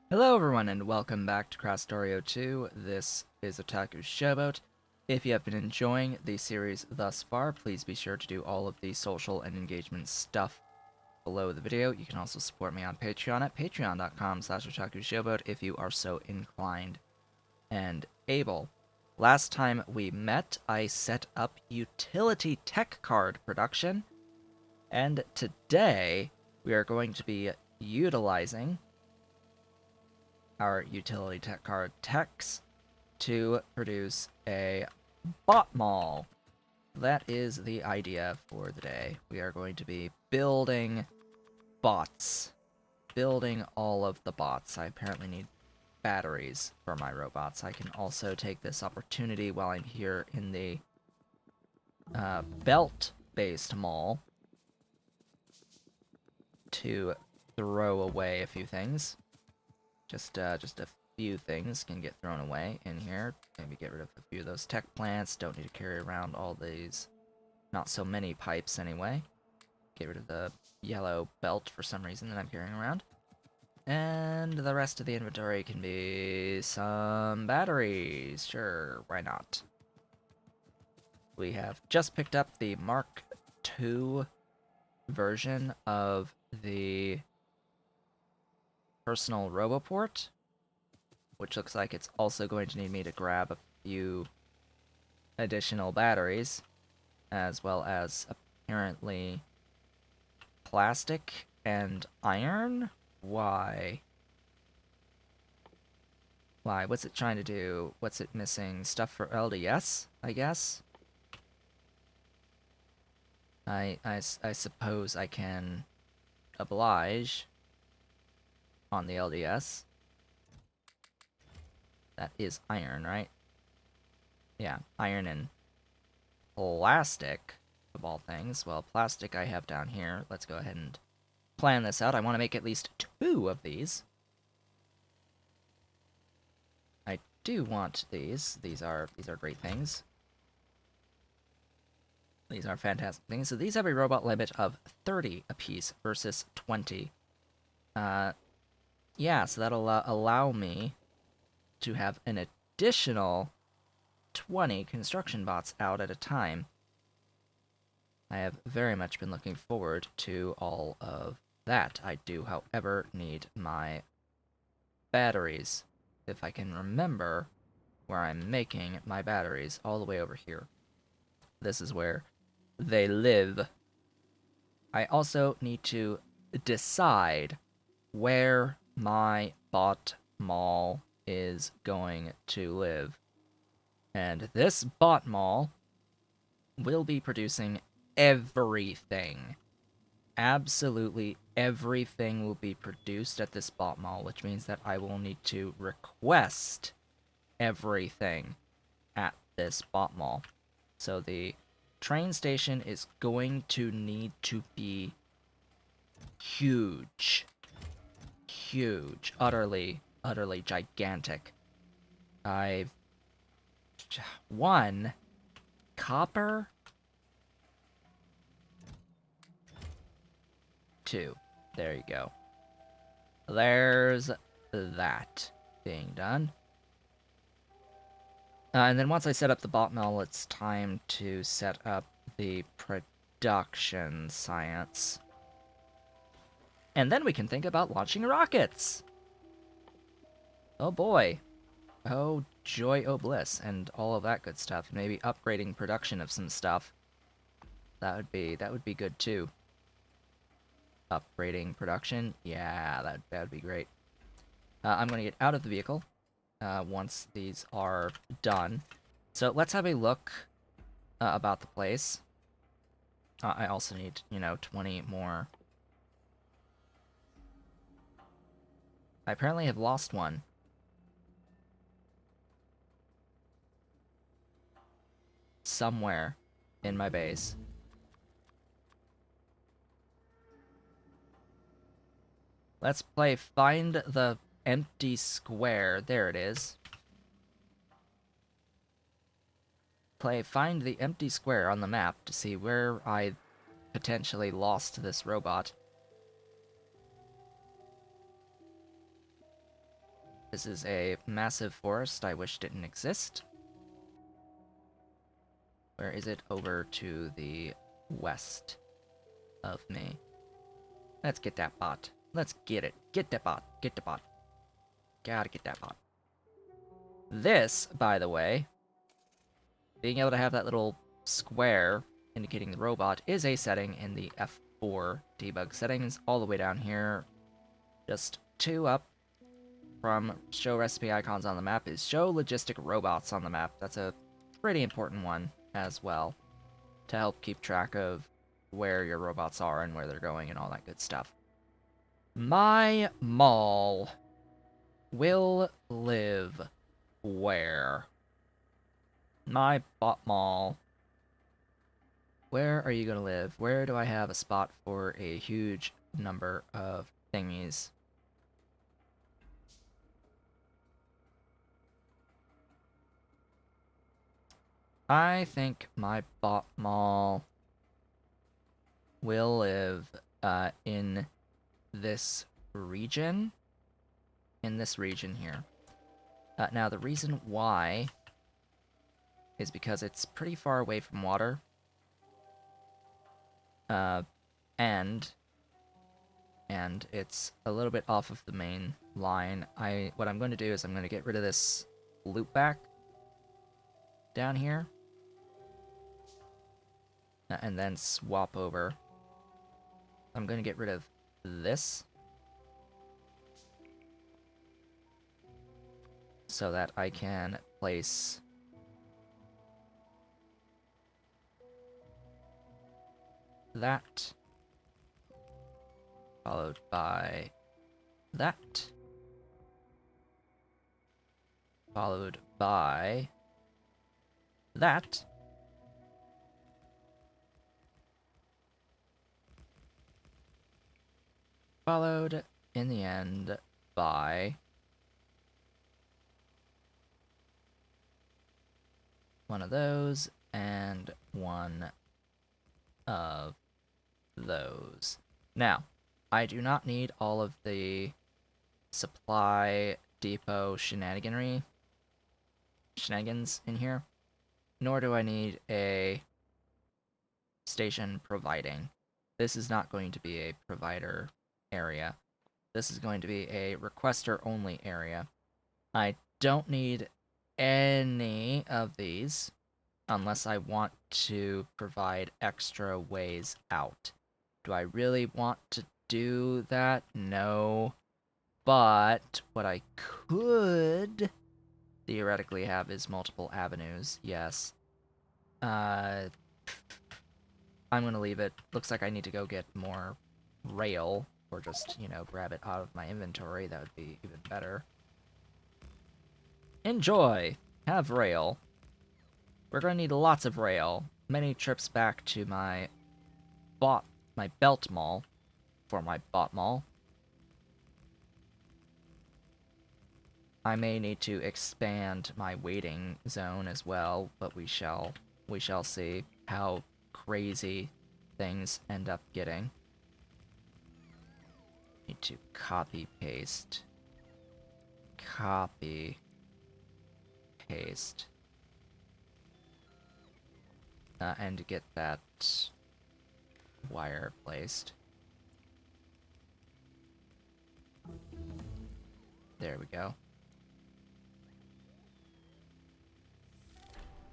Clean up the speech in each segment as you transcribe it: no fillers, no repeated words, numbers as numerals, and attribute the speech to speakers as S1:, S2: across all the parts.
S1: Hello everyone and welcome back to Krastorio 2. This is Otaku's Showboat. If you have been enjoying the series thus far, please be sure to do all of the social and engagement stuff below the video. You can also support me on Patreon at patreon.com/otakushowboat if you are so inclined and able. Last time we met, I set up utility tech card production, and today we are going to be utilizing our utility tech card techs to produce a bot mall. That is the idea for the day. We are going to be building bots. Building all of the bots. I apparently need batteries for my robots. I can also take this opportunity while I'm here in the belt-based mall to throw away a few things. Just a few things can get thrown away in here. Maybe get rid of a few of those tech plants. Don't need to carry around all these, not so many pipes anyway. Get rid of the yellow belt for some reason that I'm carrying around. And the rest of the inventory can be some batteries. Sure, why not? We have just picked up the Mark II version of the personal Roboport, which looks like it's also going to need me to grab a few additional batteries, as well as apparently plastic and iron? Why? Why? What's it trying to do? What's it missing? Stuff for LDS, I guess? I suppose I can oblige on the LDS. That is iron, right? Yeah, iron and plastic, of all things. Well, plastic I have down here. Let's go ahead and plan this out. I want to make at least 2 of these. I do want these. These are great things. These are fantastic things. So these have a robot limit of 30 apiece versus 20. Yeah, so that'll allow me to have an additional 20 construction bots out at a time. I have very much been looking forward to all of that. I do, however, need my batteries. If I can remember where I'm making my batteries, all the way over here. This is where they live. I also need to decide where my bot mall is going to live. And this bot mall will be producing everything. Absolutely everything will be produced at this bot mall, which means that I will need to request everything at this bot mall. So the train station is going to need to be huge. Huge. Utterly gigantic. I've... One, copper. 2. There you go. There's that being done. And then once I set up the bot mill, it's time to set up the production science. And then we can think about launching rockets! Oh boy. Oh joy, oh bliss, and all of that good stuff. Maybe upgrading production of some stuff. That would be good too. Upgrading production? Yeah, that would be great. I'm going to get out of the vehicle once these are done. So let's have a look about the place. I also need, 20 more. I apparently have lost one. Somewhere in my base. Let's play Find the Empty Square. There it is. Play Find the Empty Square on the map to see where I potentially lost this robot. This is a massive forest I wish didn't exist. Where is it? Over to the west of me. Let's get that bot. Let's get it. Get that bot. Get the bot. Gotta get that bot. This, by the way, being able to have that little square indicating the robot is a setting in the F4 debug settings all the way down here. Just 2 up from show recipe icons on the map is show logistic robots on the map. That's a pretty important one as well to help keep track of where your robots are and where they're going and all that good stuff. My mall will live where? My bot mall. Where are you gonna live? Where do I have a spot for a huge number of thingies? I think my bot mall will live in this region. In this region here. Now, the reason why is because it's pretty far away from water. And it's a little bit off of the main line. What I'm going to do is I'm going to get rid of this loop back down here. And then swap over. I'm going to get rid of this. So that I can place that, followed by that, followed by that, followed in the end by one of those and one of those. Now, I do not need all of the supply depot shenanigans in here, nor do I need a station providing. This is not going to be a provider area. This is going to be a requester only area. I don't need any of these unless I want to provide extra ways out. Do I really want to do that? No. But what I could theoretically have is multiple avenues, yes. I'm gonna leave it. Looks like I need to go get more rail, or just, grab it out of my inventory. That would be even better. Enjoy! Have rail. We're gonna need lots of rail. Many trips back to my belt mall for my bot mall. I may need to expand my waiting zone as well, but we shall see how crazy things end up getting. Need to copy paste. Copy paste. And get that wire placed. There we go.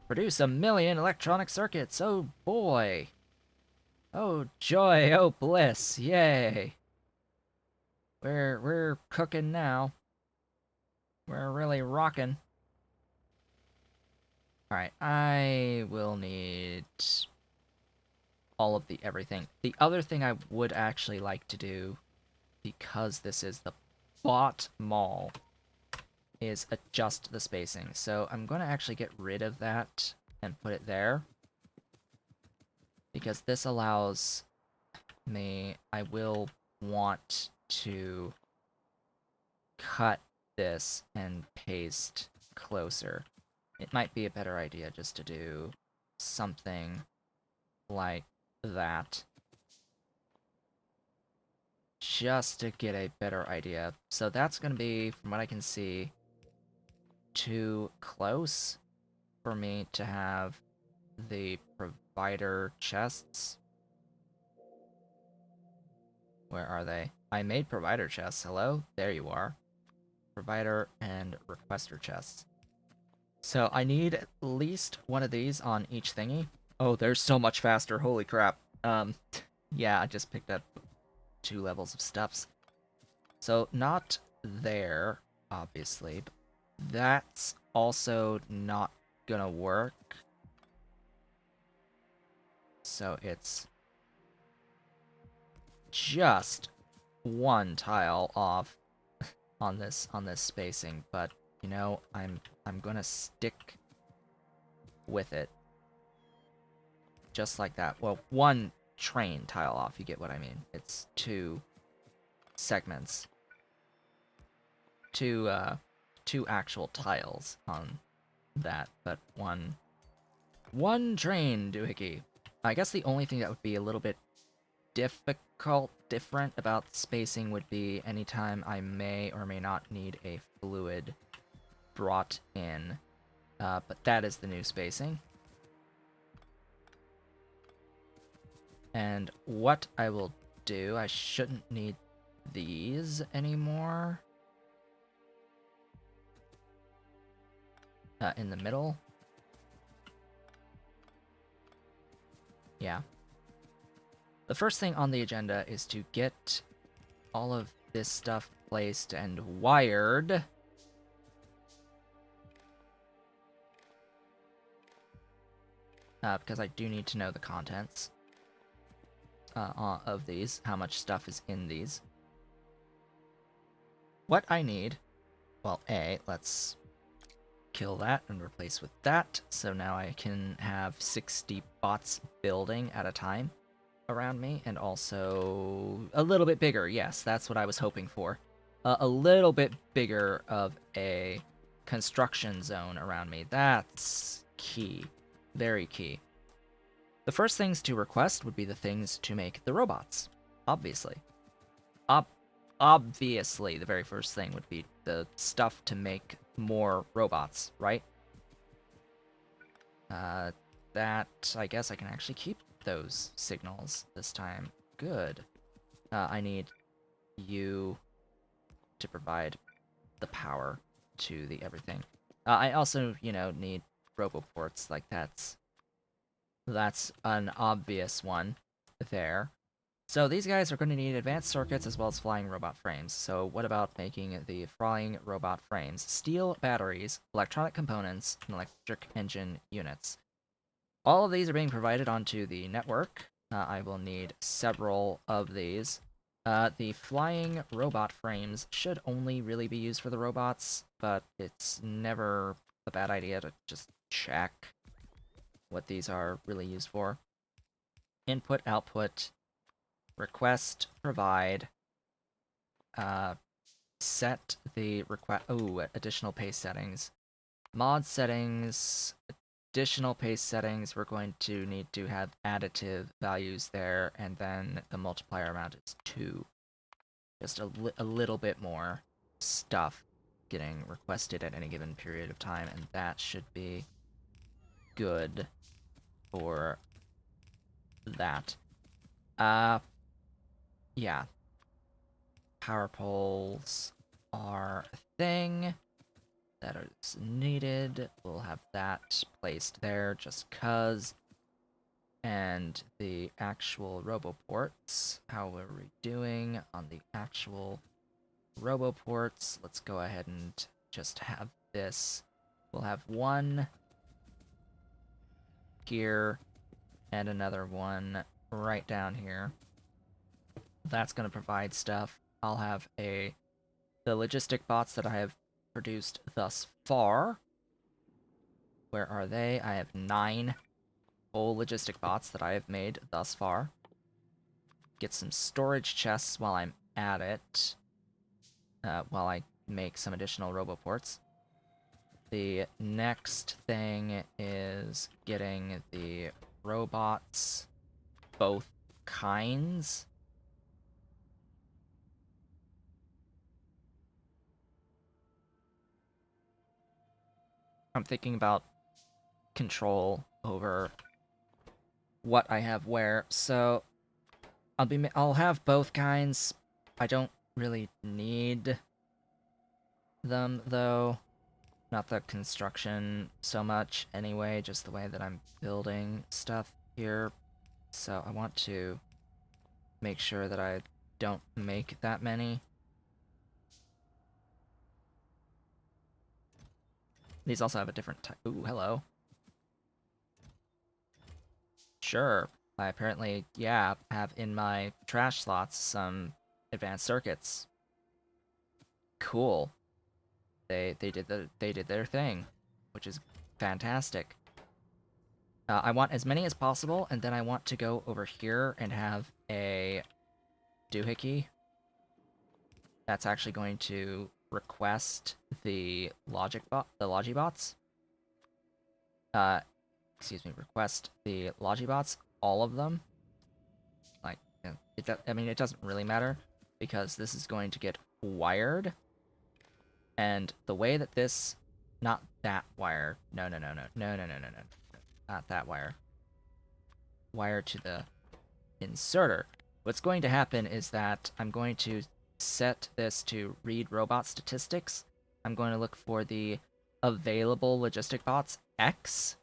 S1: Produce 1 million electronic circuits. Oh boy. Oh joy. Oh bliss. Yay. We're cooking now. We're really rocking. Alright, I will need all of the everything. The other thing I would actually like to do, because this is the bot mall, is adjust the spacing. So I'm going to actually get rid of that and put it there. Because this allows me, I will want to cut this and paste closer. It might be a better idea just to do something like that. just to get a better idea. So that's going to be, from what I can see, too close for me to have the provider chests. Where are they? I made provider chests. Hello? There you are. Provider and requester chests. So I need at least one of these on each thingy. Oh, they're so much faster. Holy crap. Yeah, I just picked up 2 levels of stuffs. So not there, obviously, but that's also not gonna work. So it's just one tile off on this spacing, but you know, I'm gonna stick with it. Just like that. Well, one train tile off, you get what I mean. It's 2 segments. 2 actual tiles on that, but one train doohickey. I guess the only thing that would be a little bit different about spacing would be anytime I may or may not need a fluid brought in. But that is the new spacing. And what I will do, I shouldn't need these anymore. In the middle. Yeah. The first thing on the agenda is to get all of this stuff placed and wired. Because I do need to know the contents of these, how much stuff is in these. What I need, well, let's kill that and replace with that. So now I can have 60 bots building at a time around me, and also a little bit bigger. Yes, that's what I was hoping for. A little bit bigger of a construction zone around me. That's key. Very key. The first things to request would be the things to make the robots. Obviously. Obviously, the very first thing would be the stuff to make more robots, right? That, I guess I can actually keep those signals this time. Good. I need you to provide the power to the everything. I also, need roboports. Like, that's an obvious one there. So these guys are going to need advanced circuits as well as flying robot frames. So what about making the flying robot frames? Steel batteries, electronic components, and electric engine units. All of these are being provided onto the network. I will need several of these. The flying robot frames should only really be used for the robots, but it's never a bad idea to just check what these are really used for. Input, output, request, provide, set the request. Oh, additional pace settings. Mod settings, additional pace settings. We're going to need to have additive values there, and then the multiplier amount is 2. Just a little bit more stuff getting requested at any given period of time, and that should be good for that. Yeah. Power poles are a thing that is needed. We'll have that placed there just cuz. And the actual roboports, how are we doing on the actual roboports? Let's go ahead and just have this. We'll have one here and another one right down here. That's going to provide stuff. I'll have the logistic bots that I have produced thus far. Where are they? I have 9 full logistic bots that I have made thus far. Get some storage chests while I'm at it. While I make some additional roboports. The next thing is getting the robots, both kinds. I'm thinking about control over what I have where. So I'll have both kinds. I don't really need them though. Not the construction so much anyway, just the way that I'm building stuff here. So I want to make sure that I don't make that many. These also have a different type. Ooh, hello. Sure. I apparently, yeah, have in my trash slots some advanced circuits. Cool. They did their thing, which is fantastic. I want as many as possible, and then I want to go over here and have a doohickey that's actually going to request the Logibots. Uh, excuse me, request the Logibots, all of them. Like, I mean, it doesn't really matter because this is going to get wired, and the way that this, not that wire, no, not that wire, wire to the inserter. What's going to happen is that I'm going to set this to read robot statistics. I'm going to look for the available logistic bots X.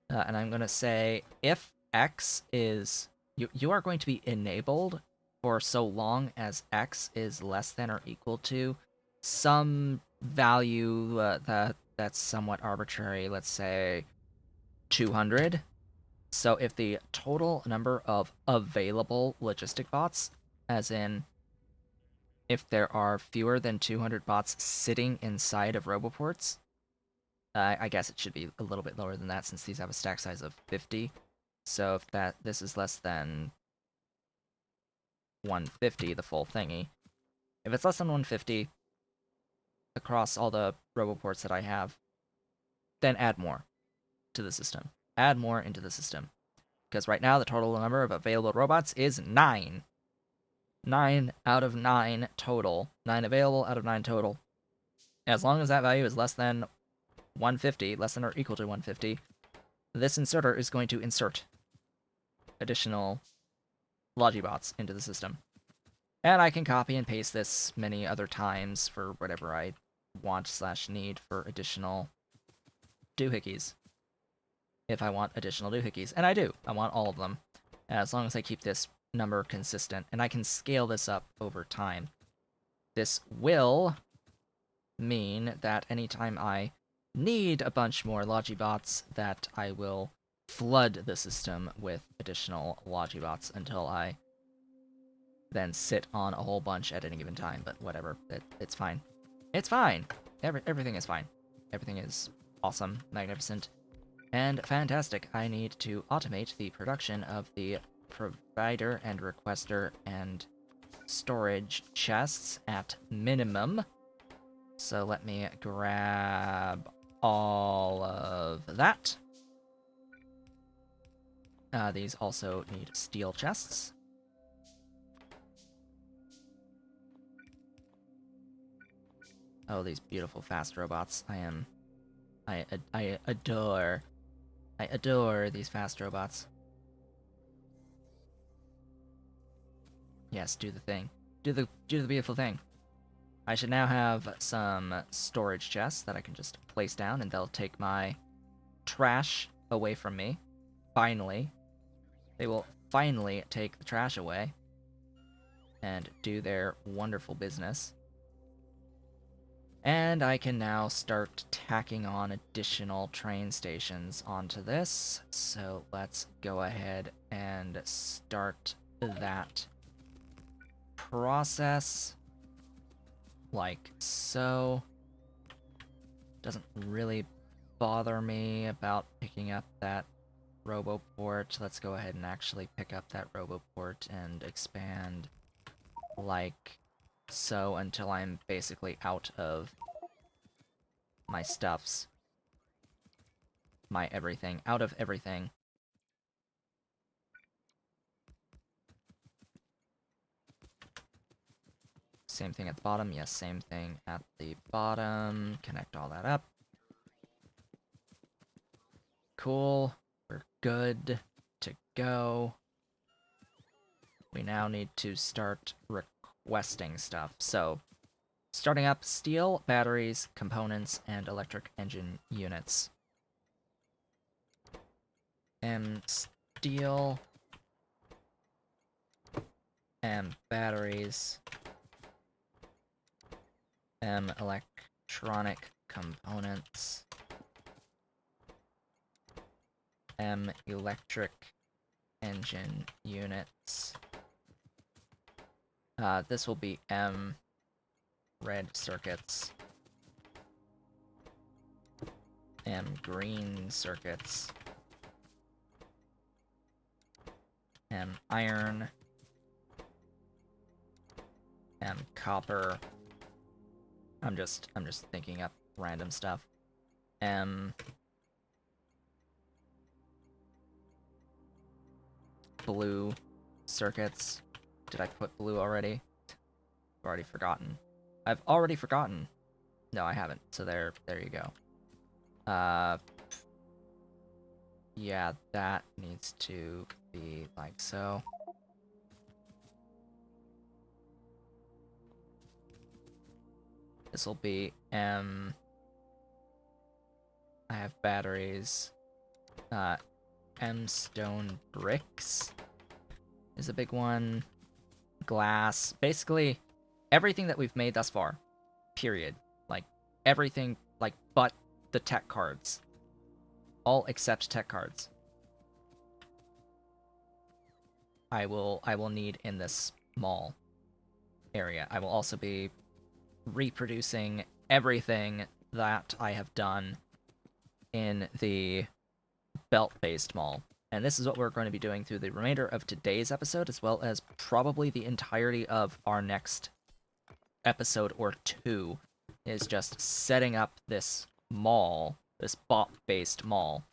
S1: And I'm going to say if X is... You are going to be enabled for so long as X is less than or equal to some value that's somewhat arbitrary, let's say 200. So if the total number of available logistic bots, as in if there are fewer than 200 bots sitting inside of Roboports, I guess it should be a little bit lower than that since these have a stack size of 50. So if this is less than 150, the full thingy. If it's less than 150 across all the Roboports that I have, then add more to the system. Add more into the system. Because right now the total number of available robots is 9. 9 out of 9 total. 9 available out of 9 total. As long as that value is less than 150, less than or equal to 150, this inserter is going to insert additional Logibots into the system. And I can copy and paste this many other times for whatever I want/need for additional doohickeys. If I want additional doohickeys. And I do. I want all of them. As long as I keep this number consistent. And I can scale this up over time. This will mean that anytime I need a bunch more Logibots, that I will flood the system with additional Logibots until I then sit on a whole bunch at any given time. But whatever, it's fine. It's fine. Everything is fine. Everything is awesome, magnificent, and fantastic. I need to automate the production of the provider and requester and storage chests at minimum. So let me grab all of that. These also need steel chests. Oh, these beautiful fast robots. I adore these fast robots. Yes, do the thing. Do the beautiful thing. I should now have some storage chests that I can just place down, and they'll take my trash away from me. Finally. They will finally take the trash away and do their wonderful business. And I can now start tacking on additional train stations onto this. So let's go ahead and start that process. Like so. Doesn't really bother me about picking up that Roboport. Let's go ahead and actually pick up that Roboport and expand like so until I'm basically out of my stuffs. My everything. Out of everything. Same thing at the bottom. Yes, same thing at the bottom. Connect all that up. Cool. We're good to go. We now need to start requesting stuff. So, starting up steel, batteries, components, and electric engine units. Steel. Batteries. Electronic components. Electric engine units. This will be red circuits. Green circuits. Iron. Copper. I'm just thinking up random stuff. Blue circuits. Did I put blue already? I've already forgotten. I've already forgotten. No, I haven't. So there you go. Yeah, that needs to be like so. This will be I have batteries. Stone bricks is a big one. Glass. Basically, everything that we've made thus far. Period. Like, everything, like, but the tech cards. All except tech cards. I will need in this small area. I will also be reproducing everything that I have done in the belt-based mall. And this is what we're going to be doing through the remainder of today's episode, as well as probably the entirety of our next episode or two, is just setting up this mall, this bot-based mall.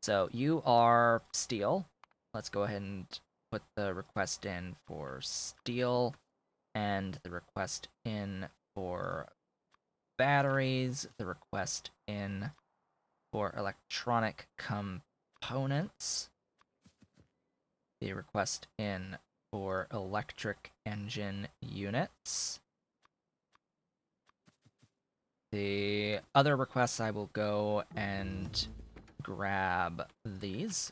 S1: So you are steel. Let's go ahead and put the request in for steel, and the request in for batteries, the request in for electronic components, the request in for electric engine units. The other requests, I will go and grab these.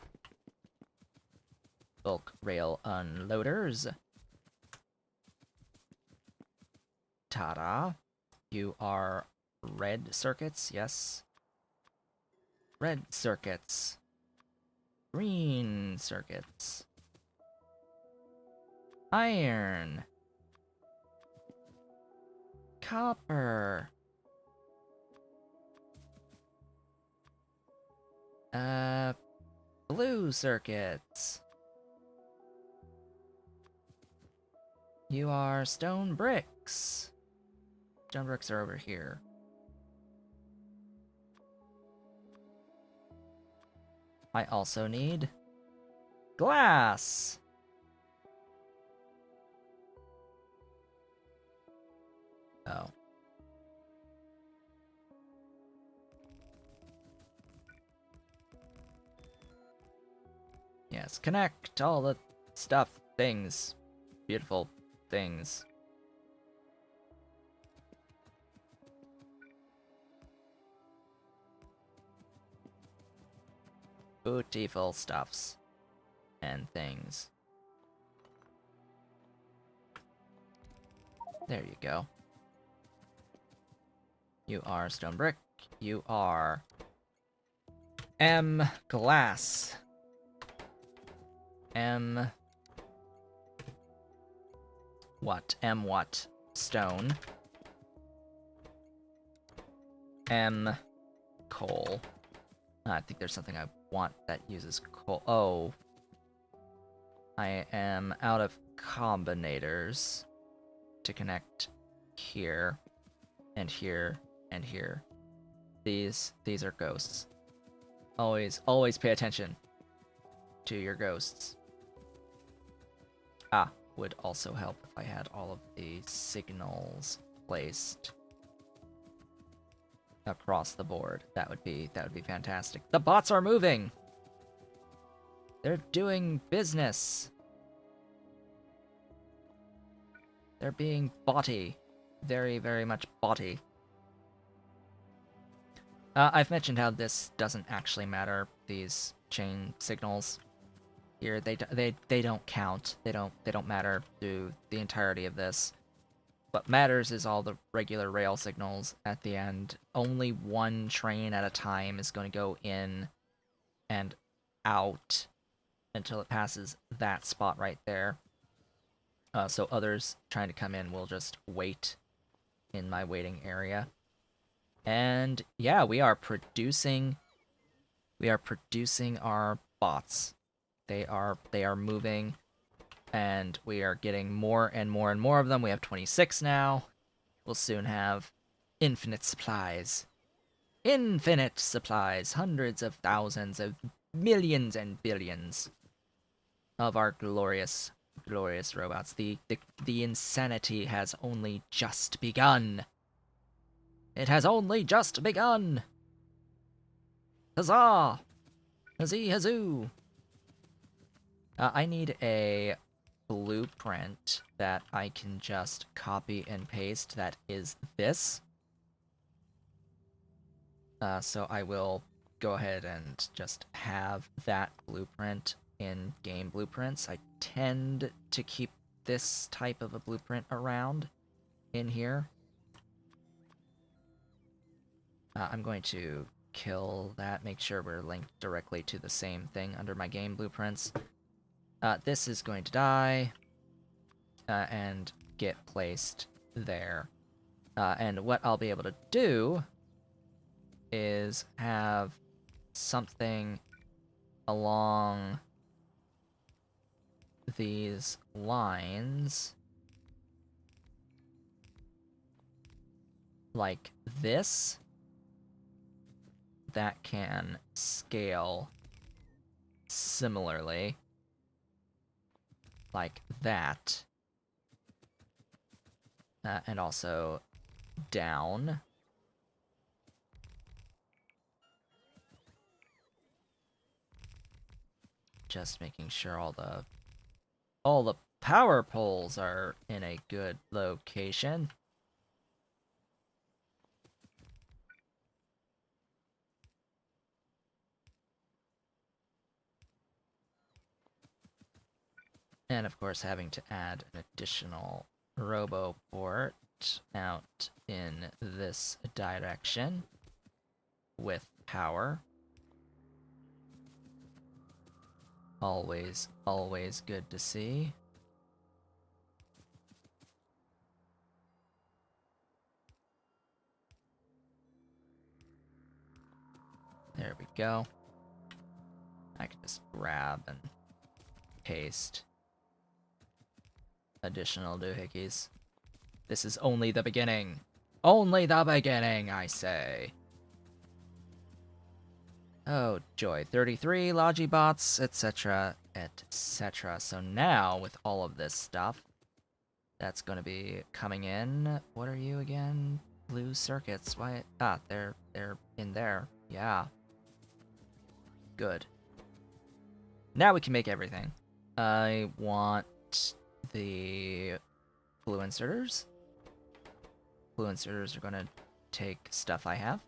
S1: Bulk rail unloaders. Ta-da. You are red circuits, yes. Red circuits. Green circuits. Iron. Copper. Blue circuits. You are stone bricks. Stone bricks are over here. I also need glass. Oh. Yes, connect all the stuff, things, beautiful things. Beautiful stuffs and things. There you go. You are stone brick. You are glass. What? Stone. Coal. I think there's something I want that uses coal. Oh. I am out of combinators to connect here, and here, and here. These are ghosts. Always pay attention to your ghosts. Ah, would also help if I had all of the signals placed across the board. That would be fantastic. The bots are moving. They're doing business. They're being botty. Very, very much botty. I've mentioned how this doesn't actually matter. These chain signals here, they don't count. They don't matter to the entirety of this. What matters is all the regular rail signals at the end. Only one train at a time is going to go in and out until it passes that spot right there. So others trying to come in will just wait in my waiting area. And yeah, we are producing our bots. They are moving, and we are getting more and more and more of them. We have 26 now. We'll soon have infinite supplies. Infinite supplies, hundreds of thousands of millions and billions of our glorious robots. The insanity has only just begun. It has only just begun. Huzzah! Huzzee huzzoo! I need a blueprint that I can just copy and paste that is this. So I will go ahead and just have that blueprint in game blueprints. I tend to keep this type of a blueprint around in here. I'm going to kill that, make sure we're linked directly to the same thing under my game blueprints. This is going to die and get placed there. And what I'll be able to do is have something along these lines like this that can scale similarly like that, and also down. Just making sure all the power poles are in a good location. And of course having to add an additional robo port out in this direction with power. Always good to see. There we go. I can just grab and paste additional doohickeys. This is only the beginning. Only the beginning, I say. Oh, joy. 33 Logibots, etc., etc. So now, with all of this stuff, that's going to be coming in. What are you again? Blue circuits. Why? Ah, they're in there. Yeah. Good. Now we can make everything. I want the blue inserters. Blue inserters are going to take stuff I have.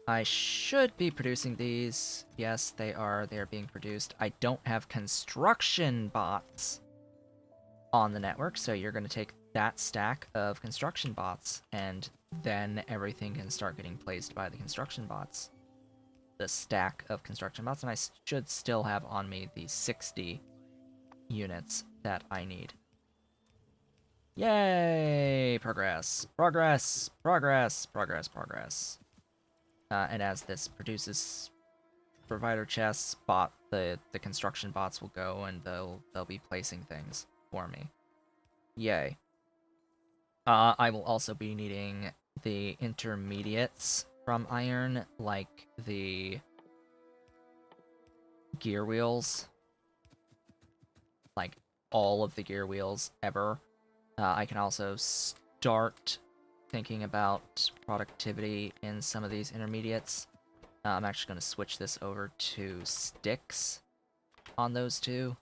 S1: I should be producing these. Yes, they are. They are being produced. I don't have construction bots on the network, so you're going to take that stack of construction bots, and then everything can start getting placed by the construction bots. The stack of construction bots, and I should still have on me the 60 units that I need. Yay! Progress! Progress! Progress! Progress! Progress! And as this produces provider chests, the construction bots will go and they'll be placing things for me. Yay. I will also be needing the intermediates from iron, like the gear wheels. all of the gear wheels ever. I can also start thinking about productivity in some of these intermediates. I'm actually going to switch this over to sticks on those two.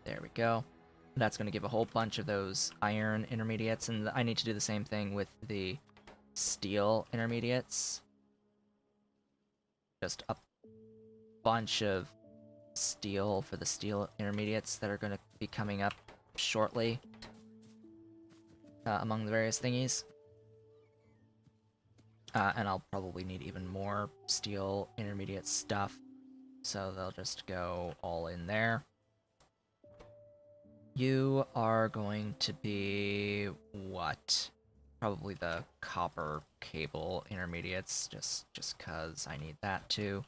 S1: There we go. That's going to give a whole bunch of those iron intermediates, and I need to do the same thing with the steel intermediates. Just a bunch of steel for the steel intermediates that are going to be coming up shortly among the various thingies. And I'll probably need even more steel intermediate stuff, so they'll just go all in there. You are going to be what? Probably the copper cable intermediates, just cause I need that too.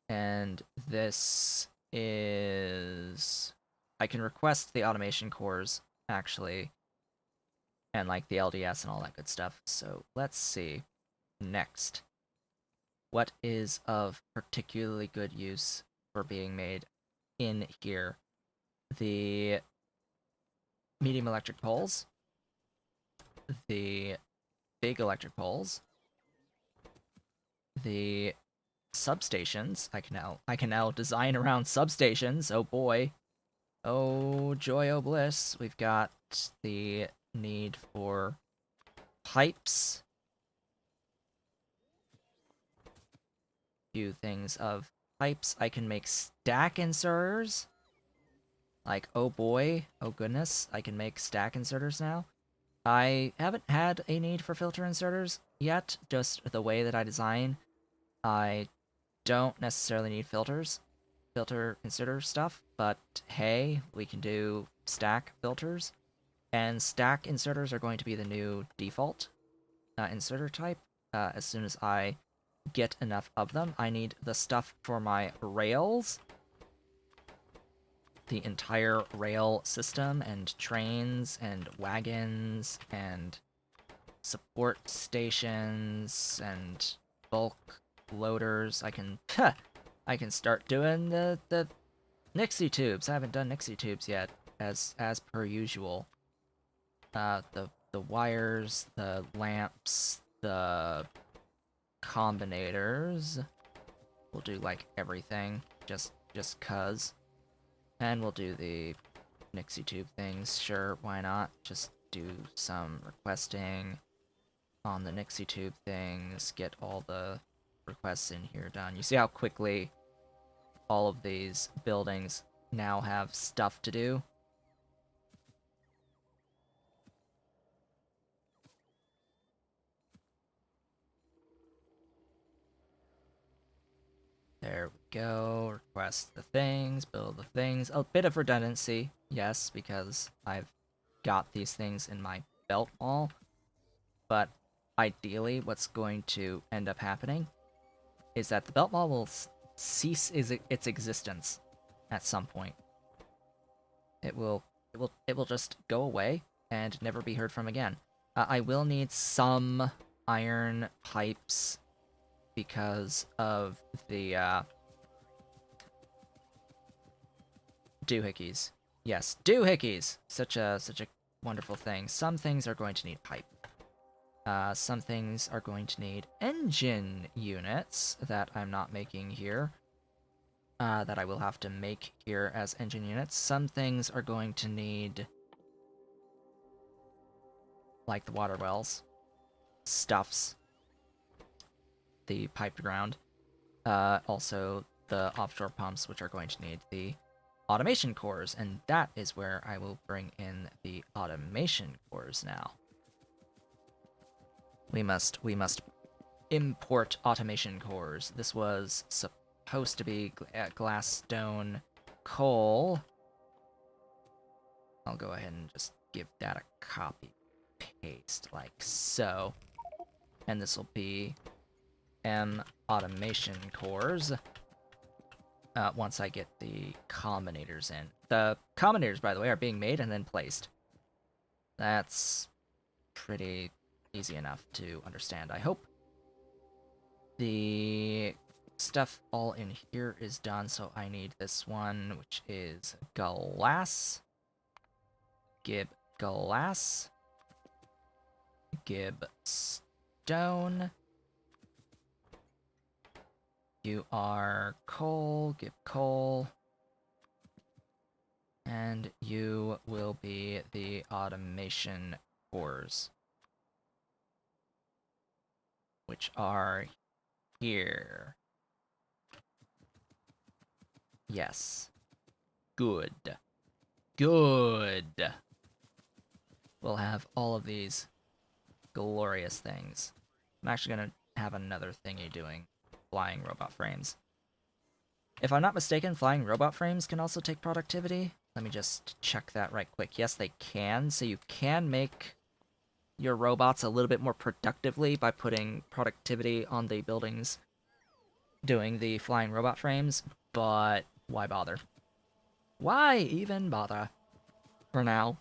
S1: And this is... I can request the automation cores, actually, and like the LDS and all that good stuff. So let's see. Next. What is of particularly good use for being made in here? The medium electric poles, the big electric poles, the substations. I can now design around substations. Oh boy. Oh joy, oh bliss. We've got the need for pipes. Few things of pipes. I can make stack inserters. Like, oh boy, oh goodness, I can make stack inserters now. I haven't had a need for filter inserters yet, just the way that I design. I don't necessarily need filter inserter stuff, but hey, we can do stack filters. And stack inserters are going to be the new default inserter type. As soon as I get enough of them, I need the stuff for my rails. The entire rail system, and trains, and wagons, and support stations, and bulk loaders. I can start doing the Nixie tubes. I haven't done Nixie tubes yet, as per usual. The wires, the lamps, the combinators. We'll do like everything, just cuz. And we'll do the Nixie tube things. Sure, why not? Just do some requesting on the Nixie tube things. Get all the requests in here done. You see how quickly all of these buildings now have stuff to do? There we go. Request the things, build the things. A bit of redundancy, yes, because I've got these things in my belt mall. But ideally, what's going to end up happening is that the belt mall will cease its existence at some point. It will just go away and never be heard from again. I will need some iron pipes because of the doohickeys. Yes, doohickeys. Such a wonderful thing. Some things are going to need pipe. Some things are going to need engine units that I'm not making here. That I will have to make here as engine units. Some things are going to need, like the water wells, stuffs, the piped ground, also the offshore pumps, which are going to need the automation cores, and that is where I will bring in the automation cores now. We must import automation cores. This was supposed to be glass, stone, coal. I'll go ahead and just give that a copy paste like so. And this will be automation cores once I get the combinators in. The combinators, by the way, are being made and then placed. That's pretty easy enough to understand, I hope. The stuff all in here is done, so I need this one, which is glass. Gib glass. Gib stone. You are coal. Gib coal. And you will be the automation cores, which are here. Yes. Good. Good. We'll have all of these glorious things. I'm actually going to have another thingy doing flying robot frames. If I'm not mistaken, flying robot frames can also take productivity. Let me just check that right quick. Yes, they can. So you can make your robots a little bit more productively by putting productivity on the buildings doing the flying robot frames, but why bother? Why even bother? For now,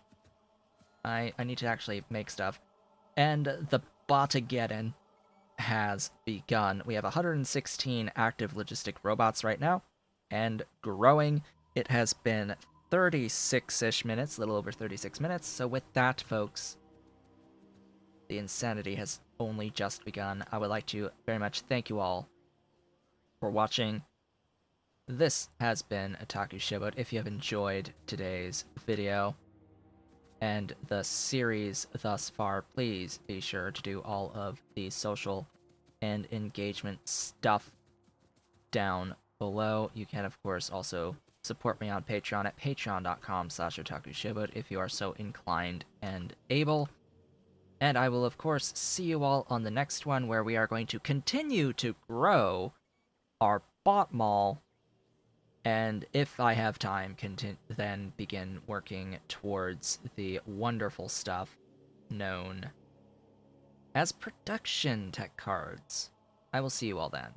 S1: I need to actually make stuff. And the Botageddon has begun. We have 116 active logistic robots right now, and growing. It has been 36-ish minutes, a little over 36 minutes. So with that, folks, the insanity has only just begun. I would like to very much thank you all for watching. This has been Otaku Showboat. If you have enjoyed today's video and the series thus far, please be sure to do all of the social and engagement stuff down below. You can, of course, also support me on Patreon at patreon.com/otakushowboat if you are so inclined and able. And I will, of course, see you all on the next one, where we are going to continue to grow our bot mall, and if I have time, then begin working towards the wonderful stuff known as production tech cards. I will see you all then.